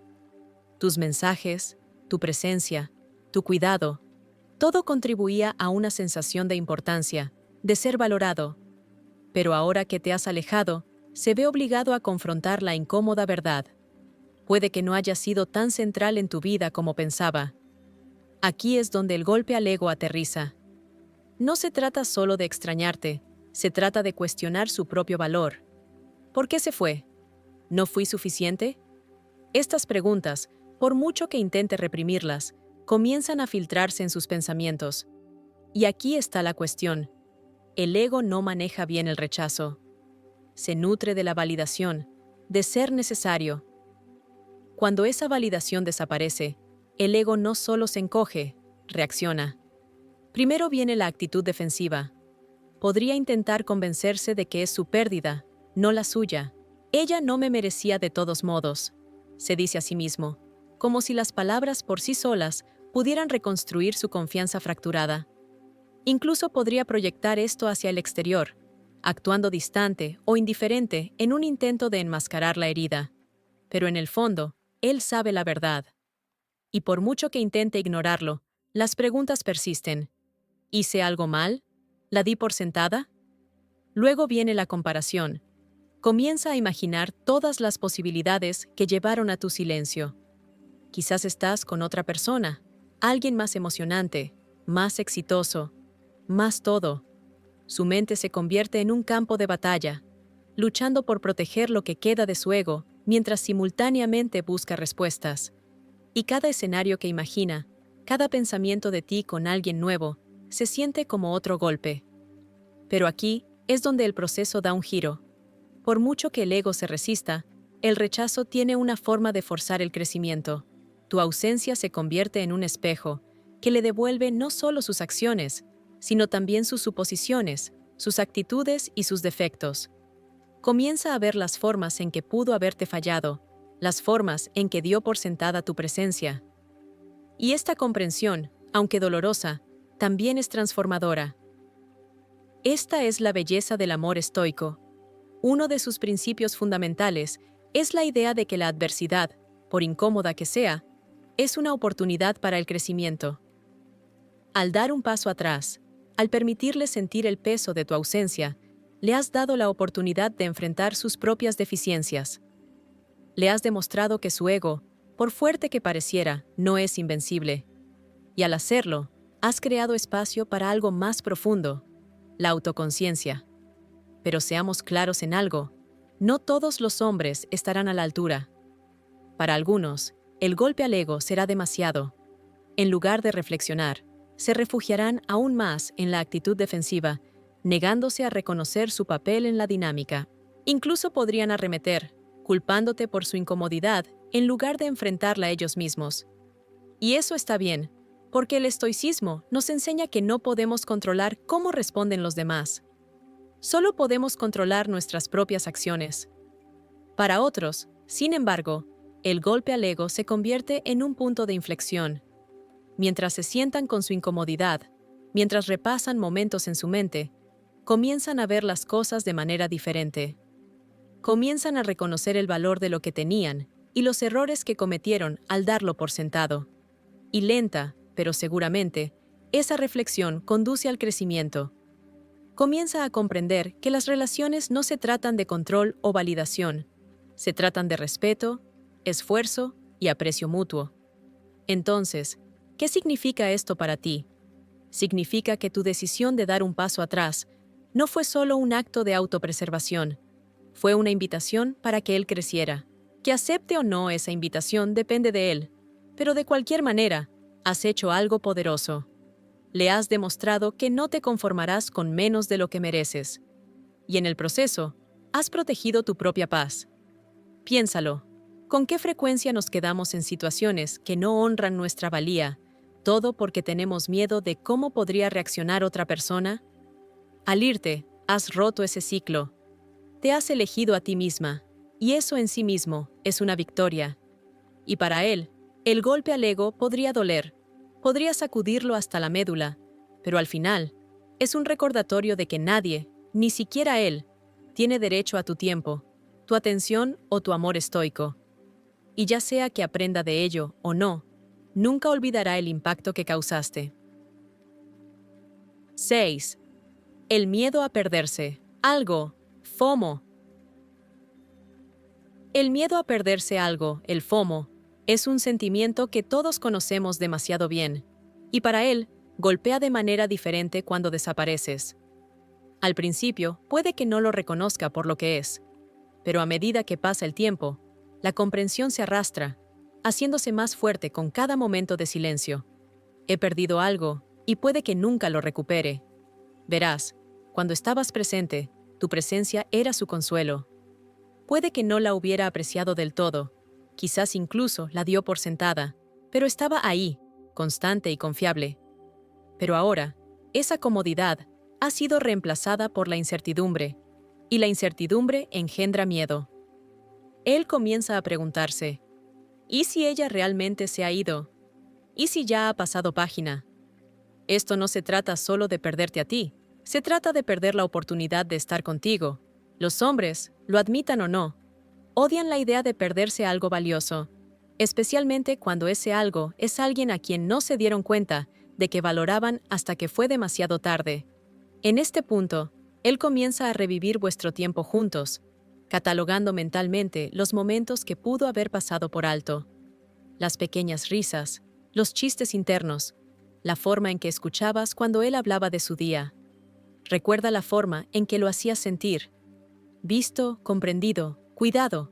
Tus mensajes, tu presencia, tu cuidado, todo contribuía a una sensación de importancia, de ser valorado. Pero ahora que te has alejado, se ve obligado a confrontar la incómoda verdad. Puede que no haya sido tan central en tu vida como pensaba. Aquí es donde el golpe al ego aterriza. No se trata solo de extrañarte, se trata de cuestionar su propio valor. ¿Por qué se fue? ¿No fui suficiente? Estas preguntas, por mucho que intente reprimirlas, comienzan a filtrarse en sus pensamientos. Y aquí está la cuestión. El ego no maneja bien el rechazo. Se nutre de la validación, de ser necesario. Cuando esa validación desaparece, el ego no solo se encoge, reacciona. Primero viene la actitud defensiva. Podría intentar convencerse de que es su pérdida, no la suya. Ella no me merecía de todos modos, se dice a sí mismo, como si las palabras por sí solas pudieran reconstruir su confianza fracturada. Incluso podría proyectar esto hacia el exterior, actuando distante o indiferente en un intento de enmascarar la herida. Pero en el fondo, él sabe la verdad. Y por mucho que intente ignorarlo, las preguntas persisten. ¿Hice algo mal? ¿La di por sentada? Luego viene la comparación. Comienza a imaginar todas las posibilidades que llevaron a tu silencio. Quizás estás con otra persona, alguien más emocionante, más exitoso, más todo. Su mente se convierte en un campo de batalla, luchando por proteger lo que queda de su ego, mientras simultáneamente busca respuestas. Y cada escenario que imagina, cada pensamiento de ti con alguien nuevo, se siente como otro golpe. Pero aquí es donde el proceso da un giro. Por mucho que el ego se resista, el rechazo tiene una forma de forzar el crecimiento. Tu ausencia se convierte en un espejo, que le devuelve no solo sus acciones, sino también sus suposiciones, sus actitudes y sus defectos. Comienza a ver las formas en que pudo haberte fallado, las formas en que dio por sentada tu presencia. Y esta comprensión, aunque dolorosa, también es transformadora. Esta es la belleza del amor estoico. Uno de sus principios fundamentales es la idea de que la adversidad, por incómoda que sea, es una oportunidad para el crecimiento. Al dar un paso atrás, al permitirle sentir el peso de tu ausencia, le has dado la oportunidad de enfrentar sus propias deficiencias. Le has demostrado que su ego, por fuerte que pareciera, no es invencible. Y al hacerlo, has creado espacio para algo más profundo, la autoconciencia. Pero seamos claros en algo, no todos los hombres estarán a la altura. Para algunos, el golpe al ego será demasiado. En lugar de reflexionar, se refugiarán aún más en la actitud defensiva, negándose a reconocer su papel en la dinámica. Incluso podrían arremeter, culpándote por su incomodidad en lugar de enfrentarla ellos mismos. Y eso está bien, porque el estoicismo nos enseña que no podemos controlar cómo responden los demás. Solo podemos controlar nuestras propias acciones. Para otros, sin embargo, el golpe al ego se convierte en un punto de inflexión. Mientras se sientan con su incomodidad, mientras repasan momentos en su mente, comienzan a ver las cosas de manera diferente. Comienzan a reconocer el valor de lo que tenían y los errores que cometieron al darlo por sentado. Y lenta, pero seguramente, esa reflexión conduce al crecimiento. Comienza a comprender que las relaciones no se tratan de control o validación, se tratan de respeto, esfuerzo y aprecio mutuo. Entonces, ¿qué significa esto para ti? Significa que tu decisión de dar un paso atrás no fue solo un acto de autopreservación, fue una invitación para que él creciera. Que acepte o no esa invitación depende de él, pero de cualquier manera, has hecho algo poderoso. Le has demostrado que no te conformarás con menos de lo que mereces. Y en el proceso, has protegido tu propia paz. Piénsalo, ¿con qué frecuencia nos quedamos en situaciones que no honran nuestra valía, todo porque tenemos miedo de cómo podría reaccionar otra persona? Al irte, has roto ese ciclo. Te has elegido a ti misma, y eso en sí mismo es una victoria. Y para él, el golpe al ego podría doler, podría sacudirlo hasta la médula, pero al final, es un recordatorio de que nadie, ni siquiera él, tiene derecho a tu tiempo, tu atención o tu amor estoico. Y ya sea que aprenda de ello o no, nunca olvidará el impacto que causaste. 6. El miedo a perderse. Algo. FOMO. El miedo a perderse algo, el FOMO, es un sentimiento que todos conocemos demasiado bien, y para él, golpea de manera diferente cuando desapareces. Al principio, puede que no lo reconozca por lo que es, pero a medida que pasa el tiempo, la comprensión se arrastra, haciéndose más fuerte con cada momento de silencio. He perdido algo, y puede que nunca lo recupere. Verás, cuando estabas presente, tu presencia era su consuelo. Puede que no la hubiera apreciado del todo, quizás incluso la dio por sentada, pero estaba ahí, constante y confiable. Pero ahora, esa comodidad ha sido reemplazada por la incertidumbre, y la incertidumbre engendra miedo. Él comienza a preguntarse, ¿y si ella realmente se ha ido? ¿Y si ya ha pasado página? Esto no se trata solo de perderte a ti, se trata de perder la oportunidad de estar contigo. Los hombres, lo admitan o no, odian la idea de perderse algo valioso, especialmente cuando ese algo es alguien a quien no se dieron cuenta de que valoraban hasta que fue demasiado tarde. En este punto, él comienza a revivir vuestro tiempo juntos, catalogando mentalmente los momentos que pudo haber pasado por alto. Las pequeñas risas, los chistes internos, la forma en que escuchabas cuando él hablaba de su día. Recuerda la forma en que lo hacías sentir. Visto, comprendido, cuidado.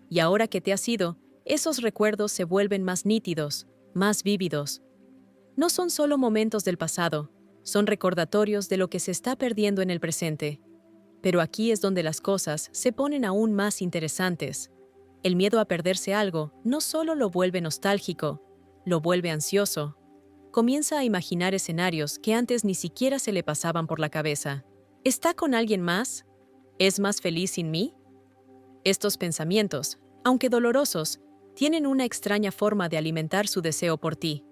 Y ahora que te has ido, esos recuerdos se vuelven más nítidos, más vívidos. No son solo momentos del pasado, son recordatorios de lo que se está perdiendo en el presente. Pero aquí es donde las cosas se ponen aún más interesantes. El miedo a perderse algo no solo lo vuelve nostálgico, lo vuelve ansioso. comienza a imaginar escenarios que antes ni siquiera se le pasaban por la cabeza. ¿Está con alguien más? ¿Es más feliz sin mí? Estos pensamientos, aunque dolorosos, tienen una extraña forma de alimentar su deseo por ti.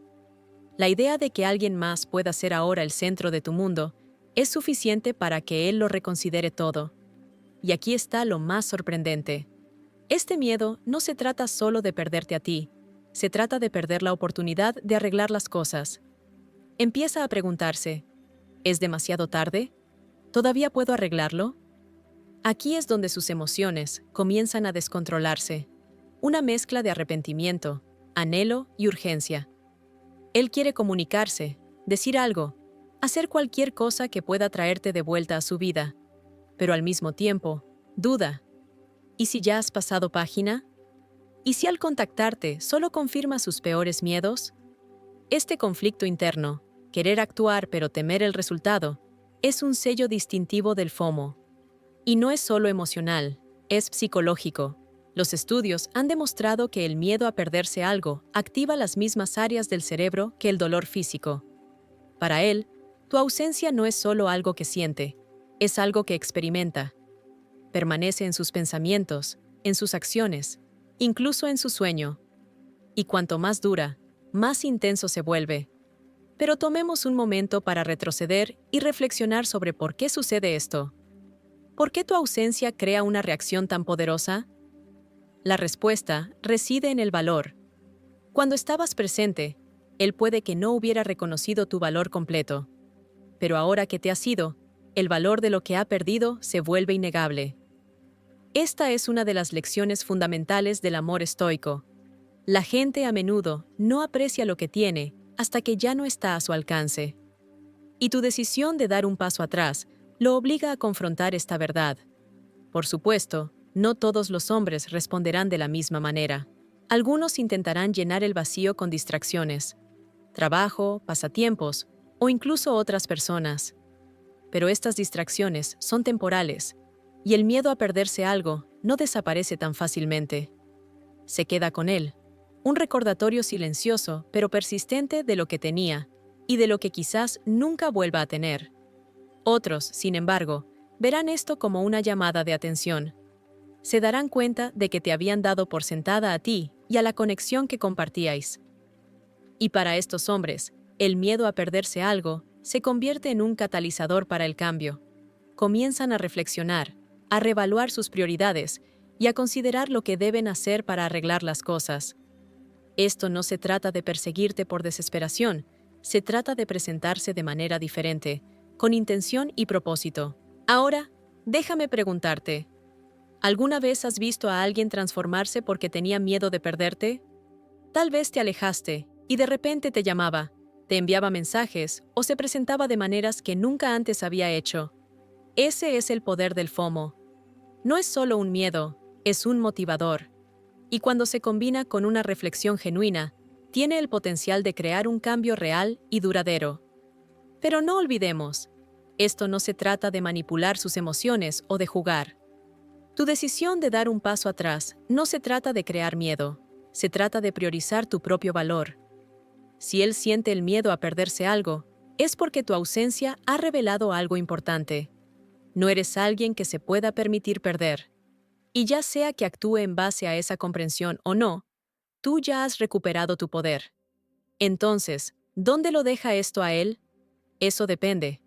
La idea de que alguien más pueda ser ahora el centro de tu mundo es suficiente para que él lo reconsidere todo. Y aquí está lo más sorprendente. Este miedo no se trata solo de perderte a ti, se trata de perder la oportunidad de arreglar las cosas. Empieza a preguntarse, ¿es demasiado tarde? ¿Todavía puedo arreglarlo? Aquí es donde sus emociones comienzan a descontrolarse. Una mezcla de arrepentimiento, anhelo y urgencia. Él quiere comunicarse, decir algo, hacer cualquier cosa que pueda traerte de vuelta a su vida. Pero al mismo tiempo, duda. ¿Y si ya has pasado página? ¿Y si al contactarte solo confirma sus peores miedos? Este conflicto interno, querer actuar pero temer el resultado, es un sello distintivo del FOMO. Y no es solo emocional, es psicológico. Los estudios han demostrado que el miedo a perderse algo activa las mismas áreas del cerebro que el dolor físico. Para él, tu ausencia no es solo algo que siente, es algo que experimenta. Permanece en sus pensamientos, en sus acciones, incluso en su sueño. Y cuanto más dura, más intenso se vuelve. Pero tomemos un momento para retroceder y reflexionar sobre por qué sucede esto. ¿Por qué tu ausencia crea una reacción tan poderosa? La respuesta reside en el valor. Cuando estabas presente, él puede que no hubiera reconocido tu valor completo. Pero ahora que te has ido, el valor de lo que ha perdido se vuelve innegable. Esta es una de las lecciones fundamentales del amor estoico. La gente a menudo no aprecia lo que tiene hasta que ya no está a su alcance. Y tu decisión de dar un paso atrás lo obliga a confrontar esta verdad. Por supuesto, no todos los hombres responderán de la misma manera. Algunos intentarán llenar el vacío con distracciones, trabajo, pasatiempos o incluso otras personas. Pero estas distracciones son temporales, y el miedo a perderse algo no desaparece tan fácilmente. Se queda con él, un recordatorio silencioso pero persistente de lo que tenía y de lo que quizás nunca vuelva a tener. Otros, sin embargo, verán esto como una llamada de atención. Se darán cuenta de que te habían dado por sentada a ti y a la conexión que compartíais. Y para estos hombres, el miedo a perderse algo se convierte en un catalizador para el cambio. Comienzan a reflexionar, a reevaluar sus prioridades y a considerar lo que deben hacer para arreglar las cosas. Esto no se trata de perseguirte por desesperación, se trata de presentarse de manera diferente, con intención y propósito. Ahora, déjame preguntarte, ¿alguna vez has visto a alguien transformarse porque tenía miedo de perderte? Tal vez te alejaste y de repente te llamaba, te enviaba mensajes o se presentaba de maneras que nunca antes había hecho. Ese es el poder del FOMO. No es solo un miedo, es un motivador. Y cuando se combina con una reflexión genuina, tiene el potencial de crear un cambio real y duradero. Pero no olvidemos, esto no se trata de manipular sus emociones o de jugar. Tu decisión de dar un paso atrás no se trata de crear miedo, se trata de priorizar tu propio valor. Si él siente el miedo a perderse algo, es porque tu ausencia ha revelado algo importante. No eres alguien que se pueda permitir perder. Y ya sea que actúe en base a esa comprensión o no, tú ya has recuperado tu poder. Entonces, ¿dónde lo deja esto a él? Eso depende.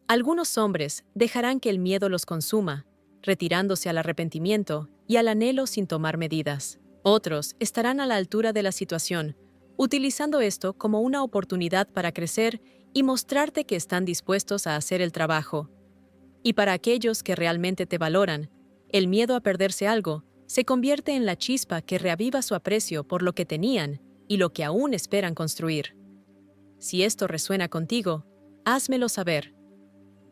Algunos hombres dejarán que el miedo los consuma, retirándose al arrepentimiento y al anhelo sin tomar medidas. Otros estarán a la altura de la situación, utilizando esto como una oportunidad para crecer y mostrarte que están dispuestos a hacer el trabajo. Y para aquellos que realmente te valoran, el miedo a perderse algo se convierte en la chispa que reaviva su aprecio por lo que tenían y lo que aún esperan construir. Si esto resuena contigo, házmelo saber.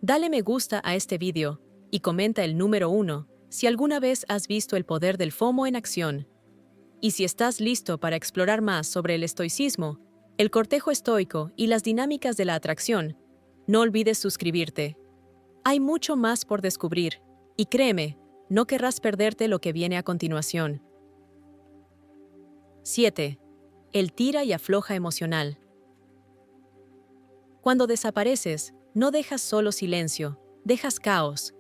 Dale me gusta a este vídeo y comenta el número 1 si alguna vez has visto el poder del FOMO en acción. Y si estás listo para explorar más sobre el estoicismo, el cortejo estoico y las dinámicas de la atracción, no olvides suscribirte. Hay mucho más por descubrir, y créeme, no querrás perderte lo que viene a continuación. 7. El tira y afloja emocional. Cuando desapareces, no dejas solo silencio, dejas caos.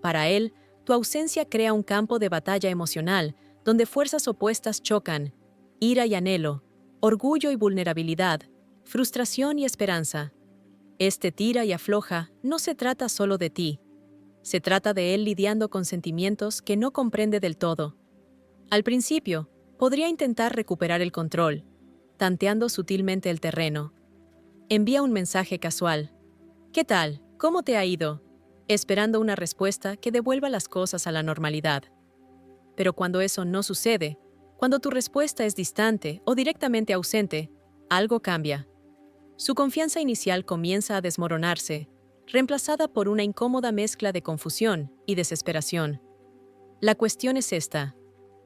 Para él, tu ausencia crea un campo de batalla emocional donde fuerzas opuestas chocan, ira y anhelo, orgullo y vulnerabilidad, frustración y esperanza. Este tira y afloja no se trata solo de ti. Se trata de él lidiando con sentimientos que no comprende del todo. Al principio, podría intentar recuperar el control, tanteando sutilmente el terreno. Envía un mensaje casual. ¿Qué tal? ¿Cómo te ha ido? Esperando una respuesta que devuelva las cosas a la normalidad. Pero cuando eso no sucede, cuando tu respuesta es distante o directamente ausente, algo cambia. Su confianza inicial comienza a desmoronarse, reemplazada por una incómoda mezcla de confusión y desesperación. La cuestión es esta.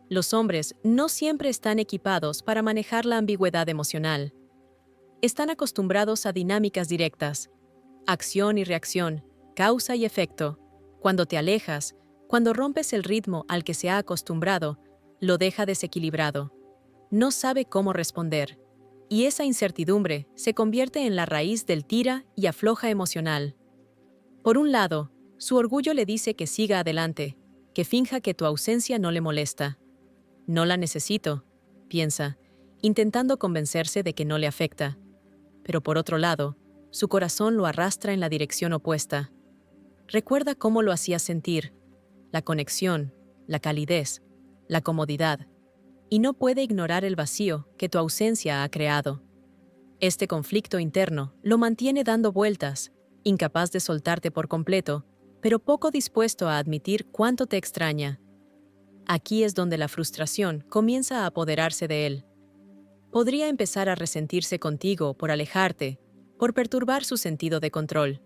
Los hombres no siempre están equipados para manejar la ambigüedad emocional. Están acostumbrados a dinámicas directas, acción y reacción, causa y efecto. Cuando te alejas, cuando rompes el ritmo al que se ha acostumbrado, lo deja desequilibrado. No sabe cómo responder. Y esa incertidumbre se convierte en la raíz del tira y afloja emocional. Por un lado, su orgullo le dice que siga adelante, que finja que tu ausencia no le molesta. No la necesito, piensa, intentando convencerse de que no le afecta. Pero por otro lado, su corazón lo arrastra en la dirección opuesta. Recuerda cómo lo hacía sentir, la conexión, la calidez, la comodidad, y no puede ignorar el vacío que tu ausencia ha creado. Este conflicto interno lo mantiene dando vueltas, incapaz de soltarte por completo, pero poco dispuesto a admitir cuánto te extraña. Aquí es donde la frustración comienza a apoderarse de él. Podría empezar a resentirse contigo por alejarte, por perturbar su sentido de control.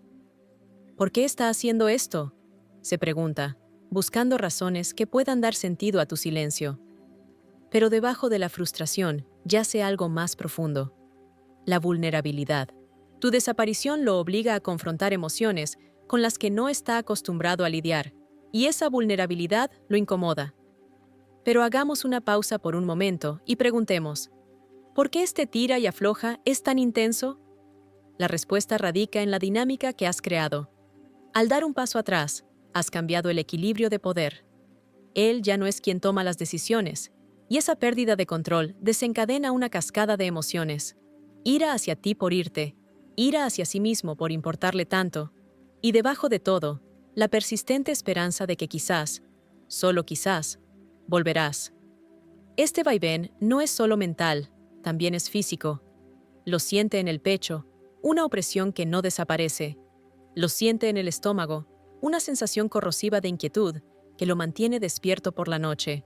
¿Por qué está haciendo esto?, se pregunta, buscando razones que puedan dar sentido a tu silencio. Pero debajo de la frustración yace algo más profundo: la vulnerabilidad. Tu desaparición lo obliga a confrontar emociones con las que no está acostumbrado a lidiar, y esa vulnerabilidad lo incomoda. Pero hagamos una pausa por un momento y preguntemos: ¿por qué este tira y afloja es tan intenso? La respuesta radica en la dinámica que has creado. Al dar un paso atrás, has cambiado el equilibrio de poder. Él ya no es quien toma las decisiones, y esa pérdida de control desencadena una cascada de emociones. Ira hacia ti por irte, ira hacia sí mismo por importarle tanto, y debajo de todo, la persistente esperanza de que quizás, solo quizás, volverás. Este vaivén no es solo mental, también es físico. Lo siente en el pecho, una opresión que no desaparece. Lo siente en el estómago, una sensación corrosiva de inquietud que lo mantiene despierto por la noche.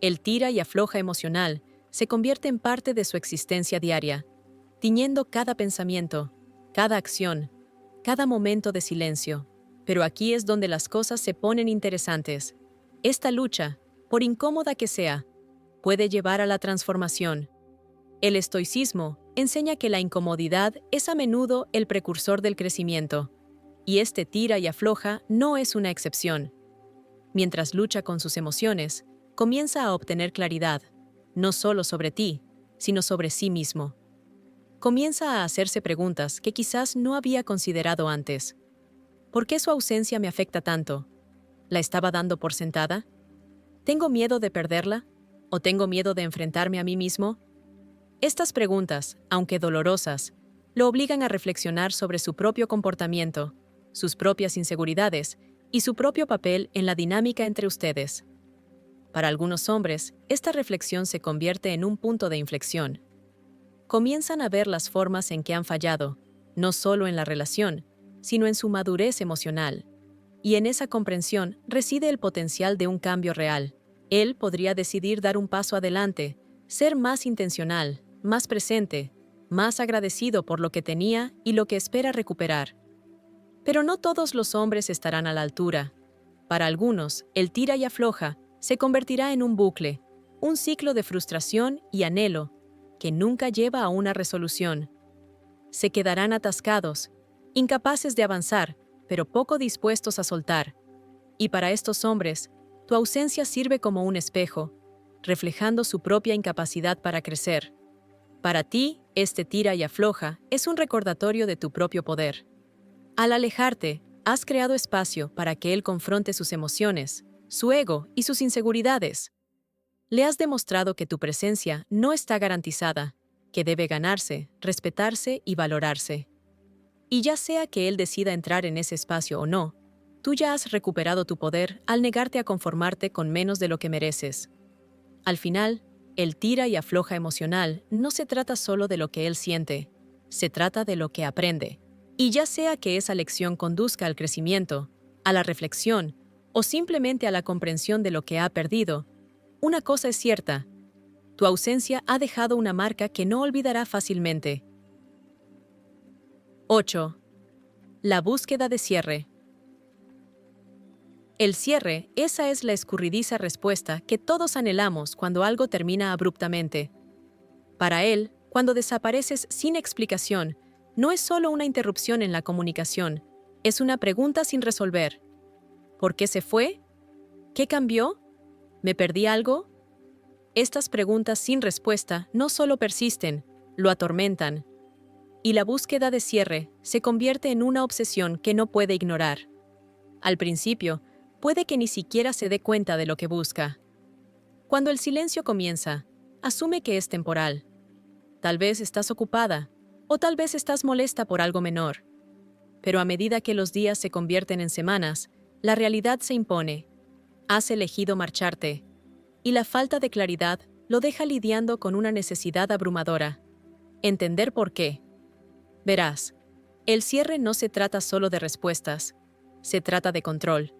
El tira y afloja emocional se convierte en parte de su existencia diaria, tiñendo cada pensamiento, cada acción, cada momento de silencio. Pero aquí es donde las cosas se ponen interesantes. Esta lucha, por incómoda que sea, puede llevar a la transformación. El estoicismo enseña que la incomodidad es a menudo el precursor del crecimiento, y este tira y afloja no es una excepción. Mientras lucha con sus emociones, comienza a obtener claridad, no solo sobre ti, sino sobre sí mismo. Comienza a hacerse preguntas que quizás no había considerado antes. ¿Por qué su ausencia me afecta tanto? ¿La estaba dando por sentada? ¿Tengo miedo de perderla? ¿O tengo miedo de enfrentarme a mí mismo? Estas preguntas, aunque dolorosas, lo obligan a reflexionar sobre su propio comportamiento, sus propias inseguridades y su propio papel en la dinámica entre ustedes. Para algunos hombres, esta reflexión se convierte en un punto de inflexión. Comienzan a ver las formas en que han fallado, no solo en la relación, sino en su madurez emocional. Y en esa comprensión reside el potencial de un cambio real. Él podría decidir dar un paso adelante, ser más intencional, más presente, más agradecido por lo que tenía y lo que espera recuperar. Pero no todos los hombres estarán a la altura. Para algunos, el tira y afloja se convertirá en un bucle, un ciclo de frustración y anhelo que nunca lleva a una resolución. Se quedarán atascados, incapaces de avanzar, pero poco dispuestos a soltar. Y para estos hombres, tu ausencia sirve como un espejo, reflejando su propia incapacidad para crecer. Para ti, este tira y afloja es un recordatorio de tu propio poder. Al alejarte, has creado espacio para que él confronte sus emociones, su ego y sus inseguridades. Le has demostrado que tu presencia no está garantizada, que debe ganarse, respetarse y valorarse. Y ya sea que él decida entrar en ese espacio o no, tú ya has recuperado tu poder al negarte a conformarte con menos de lo que mereces. Al final, el tira y afloja emocional no se trata solo de lo que él siente, se trata de lo que aprende. Y ya sea que esa lección conduzca al crecimiento, a la reflexión o simplemente a la comprensión de lo que ha perdido, una cosa es cierta: tu ausencia ha dejado una marca que no olvidará fácilmente. 8. La búsqueda de cierre. El cierre, esa es la escurridiza respuesta que todos anhelamos cuando algo termina abruptamente. Para él, cuando desapareces sin explicación, no es solo una interrupción en la comunicación, es una pregunta sin resolver. ¿Por qué se fue? ¿Qué cambió? ¿Me perdí algo? Estas preguntas sin respuesta no solo persisten, lo atormentan. Y la búsqueda de cierre se convierte en una obsesión que no puede ignorar. Al principio, puede que ni siquiera se dé cuenta de lo que busca. Cuando el silencio comienza, asume que es temporal. Tal vez estás ocupada, o tal vez estás molesta por algo menor. Pero a medida que los días se convierten en semanas, la realidad se impone. Has elegido marcharte, y la falta de claridad lo deja lidiando con una necesidad abrumadora: entender por qué. Verás, el cierre no se trata solo de respuestas, se trata de control.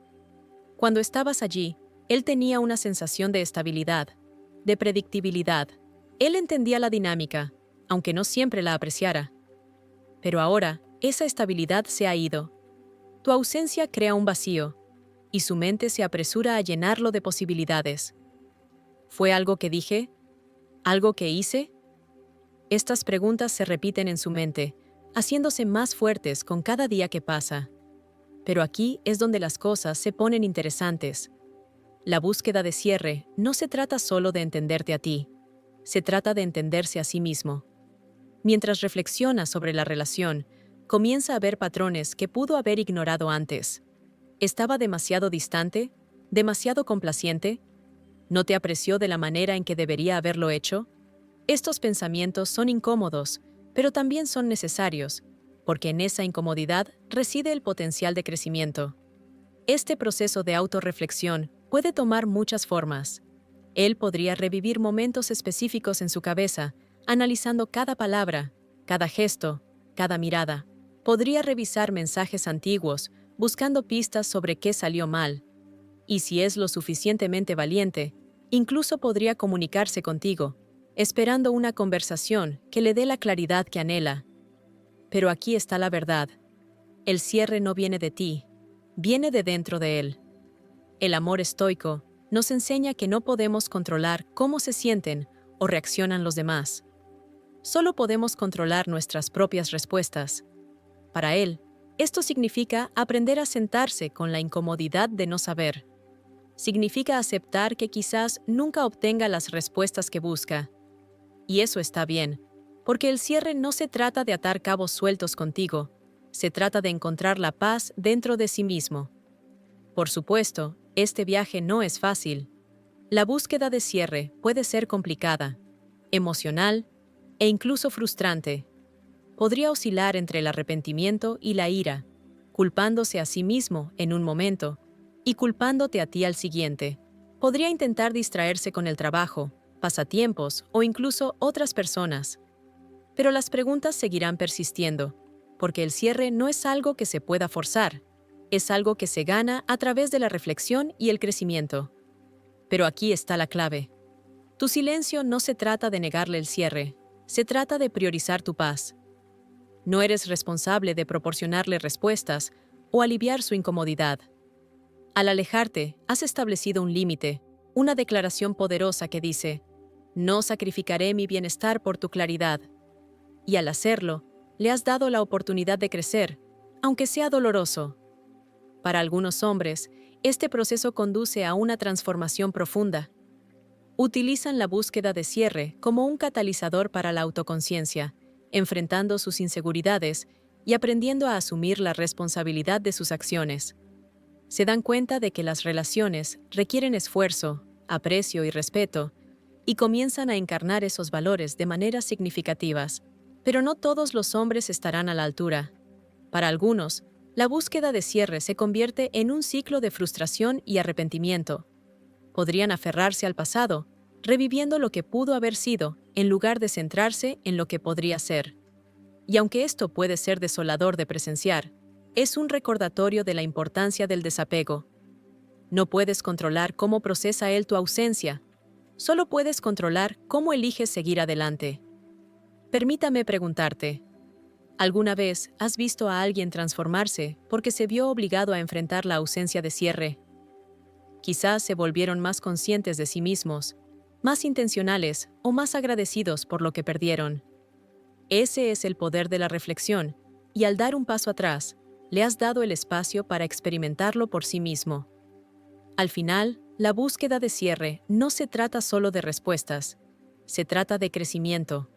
Cuando estabas allí, él tenía una sensación de estabilidad, de predictibilidad. Él entendía la dinámica, aunque no siempre la apreciara. Pero ahora, esa estabilidad se ha ido. Tu ausencia crea un vacío, y su mente se apresura a llenarlo de posibilidades. ¿Fue algo que dije? ¿Algo que hice? Estas preguntas se repiten en su mente, haciéndose más fuertes con cada día que pasa. Pero aquí es donde las cosas se ponen interesantes. La búsqueda de cierre no se trata solo de entenderte a ti, se trata de entenderse a sí mismo. Mientras reflexiona sobre la relación, comienza a ver patrones que pudo haber ignorado antes. ¿Estaba demasiado distante? ¿Demasiado complaciente? ¿No te apreció de la manera en que debería haberlo hecho? Estos pensamientos son incómodos, pero también son necesarios, porque en esa incomodidad reside el potencial de crecimiento. Este proceso de autorreflexión puede tomar muchas formas. Él podría revivir momentos específicos en su cabeza, analizando cada palabra, cada gesto, cada mirada. Podría revisar mensajes antiguos, buscando pistas sobre qué salió mal. Y si es lo suficientemente valiente, incluso podría comunicarse contigo, esperando una conversación que le dé la claridad que anhela. Pero aquí está la verdad: el cierre no viene de ti, viene de dentro de él. El amor estoico nos enseña que no podemos controlar cómo se sienten o reaccionan los demás. Solo podemos controlar nuestras propias respuestas. Para él, esto significa aprender a sentarse con la incomodidad de no saber. Significa aceptar que quizás nunca obtenga las respuestas que busca. Y eso está bien, porque el cierre no se trata de atar cabos sueltos contigo, se trata de encontrar la paz dentro de sí mismo. Por supuesto, este viaje no es fácil. La búsqueda de cierre puede ser complicada, emocional e incluso frustrante. Podría oscilar entre el arrepentimiento y la ira, culpándose a sí mismo en un momento y culpándote a ti al siguiente. Podría intentar distraerse con el trabajo, pasatiempos o incluso otras personas. Pero las preguntas seguirán persistiendo, porque el cierre no es algo que se pueda forzar, es algo que se gana a través de la reflexión y el crecimiento. Pero aquí está la clave. Tu silencio no se trata de negarle el cierre, se trata de priorizar tu paz. No eres responsable de proporcionarle respuestas o aliviar su incomodidad. Al alejarte, has establecido un límite, una declaración poderosa que dice: no sacrificaré mi bienestar por tu claridad. Y al hacerlo, le has dado la oportunidad de crecer, aunque sea doloroso. Para algunos hombres, este proceso conduce a una transformación profunda. Utilizan la búsqueda de cierre como un catalizador para la autoconciencia, enfrentando sus inseguridades y aprendiendo a asumir la responsabilidad de sus acciones. Se dan cuenta de que las relaciones requieren esfuerzo, aprecio y respeto, y comienzan a encarnar esos valores de maneras significativas. Pero no todos los hombres estarán a la altura. Para algunos, la búsqueda de cierre se convierte en un ciclo de frustración y arrepentimiento. Podrían aferrarse al pasado, reviviendo lo que pudo haber sido, en lugar de centrarse en lo que podría ser. Y aunque esto puede ser desolador de presenciar, es un recordatorio de la importancia del desapego. No puedes controlar cómo procesa él tu ausencia, solo puedes controlar cómo eliges seguir adelante. Permítame preguntarte, ¿alguna vez has visto a alguien transformarse porque se vio obligado a enfrentar la ausencia de cierre? Quizás se volvieron más conscientes de sí mismos, más intencionales o más agradecidos por lo que perdieron. Ese es el poder de la reflexión, y al dar un paso atrás, le has dado el espacio para experimentarlo por sí mismo. Al final, la búsqueda de cierre no se trata solo de respuestas, se trata de crecimiento.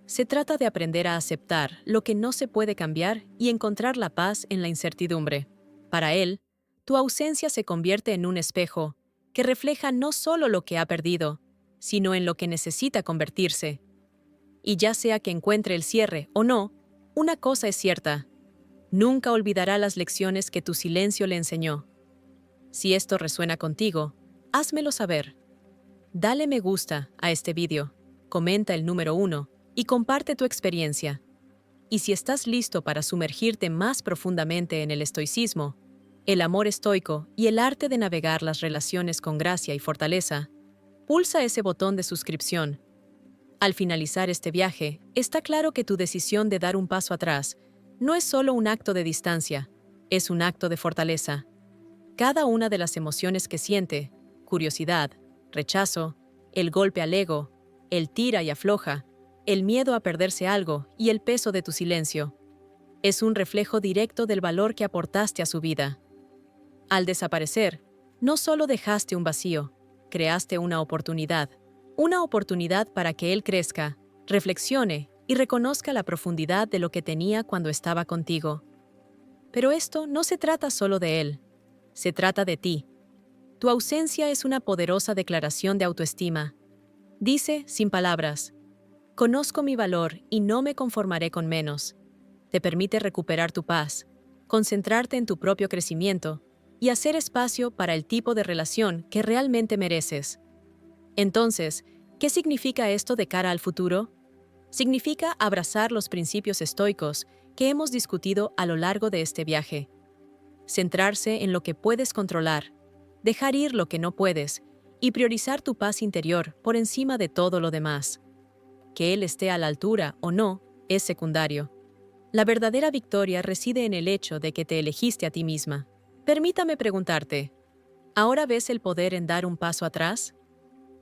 Se trata de aprender a aceptar lo que no se puede cambiar y encontrar la paz en la incertidumbre. Para él, tu ausencia se convierte en un espejo que refleja no solo lo que ha perdido, sino en lo que necesita convertirse. Y ya sea que encuentre el cierre o no, una cosa es cierta: nunca olvidará las lecciones que tu silencio le enseñó. Si esto resuena contigo, házmelo saber. Dale me gusta a este vídeo, comenta el número 1 y comparte tu experiencia. Y si estás listo para sumergirte más profundamente en el estoicismo, el amor estoico y el arte de navegar las relaciones con gracia y fortaleza, pulsa ese botón de suscripción. Al finalizar este viaje, está claro que tu decisión de dar un paso atrás no es solo un acto de distancia, es un acto de fortaleza. Cada una de las emociones que siente, curiosidad, rechazo, el golpe al ego, el tira y afloja, el miedo a perderse algo y el peso de tu silencio, es un reflejo directo del valor que aportaste a su vida. Al desaparecer, no solo dejaste un vacío, creaste una oportunidad para que él crezca, reflexione y reconozca la profundidad de lo que tenía cuando estaba contigo. Pero esto no se trata solo de él, se trata de ti. Tu ausencia es una poderosa declaración de autoestima. Dice, sin palabras: conozco mi valor y no me conformaré con menos. Te permite recuperar tu paz, concentrarte en tu propio crecimiento y hacer espacio para el tipo de relación que realmente mereces. Entonces, ¿qué significa esto de cara al futuro? Significa abrazar los principios estoicos que hemos discutido a lo largo de este viaje. Centrarse en lo que puedes controlar, dejar ir lo que no puedes y priorizar tu paz interior por encima de todo lo demás. Que él esté a la altura o no es secundario. La verdadera victoria reside en el hecho de que te elegiste a ti misma. Permítame preguntarte, ¿ahora ves el poder en dar un paso atrás?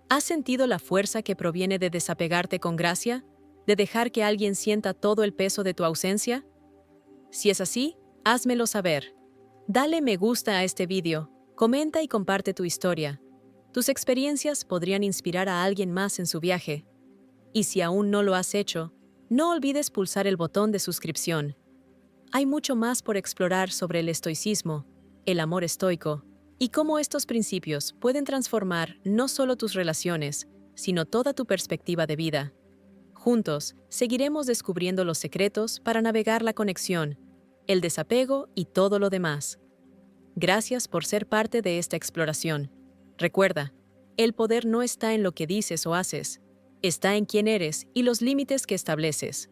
¿Has sentido la fuerza que proviene de desapegarte con gracia? ¿De dejar que alguien sienta todo el peso de tu ausencia? Si es así, házmelo saber. Dale me gusta a este vídeo, comenta y comparte tu historia. Tus experiencias podrían inspirar a alguien más en su viaje. Y si aún no lo has hecho, no olvides pulsar el botón de suscripción. Hay mucho más por explorar sobre el estoicismo, el amor estoico, y cómo estos principios pueden transformar no solo tus relaciones, sino toda tu perspectiva de vida. Juntos, seguiremos descubriendo los secretos para navegar la conexión, el desapego y todo lo demás. Gracias por ser parte de esta exploración. Recuerda, el poder no está en lo que dices o haces, está en quién eres y los límites que estableces.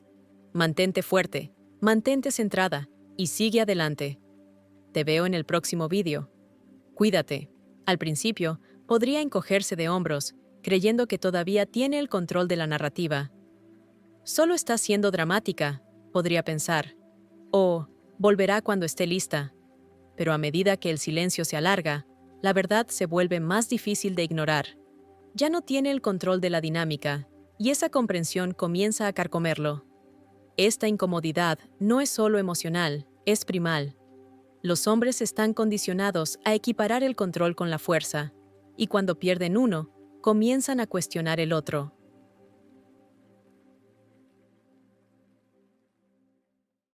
Mantente fuerte, mantente centrada y sigue adelante. Te veo en el próximo vídeo. Cuídate. Al principio, podría encogerse de hombros, creyendo que todavía tiene el control de la narrativa. Solo está siendo dramática, podría pensar. O volverá cuando esté lista. Pero a medida que el silencio se alarga, la verdad se vuelve más difícil de ignorar. Ya no tiene el control de la dinámica, y esa comprensión comienza a carcomerlo. Esta incomodidad no es solo emocional, es primal. Los hombres están condicionados a equiparar el control con la fuerza, y cuando pierden uno, comienzan a cuestionar el otro.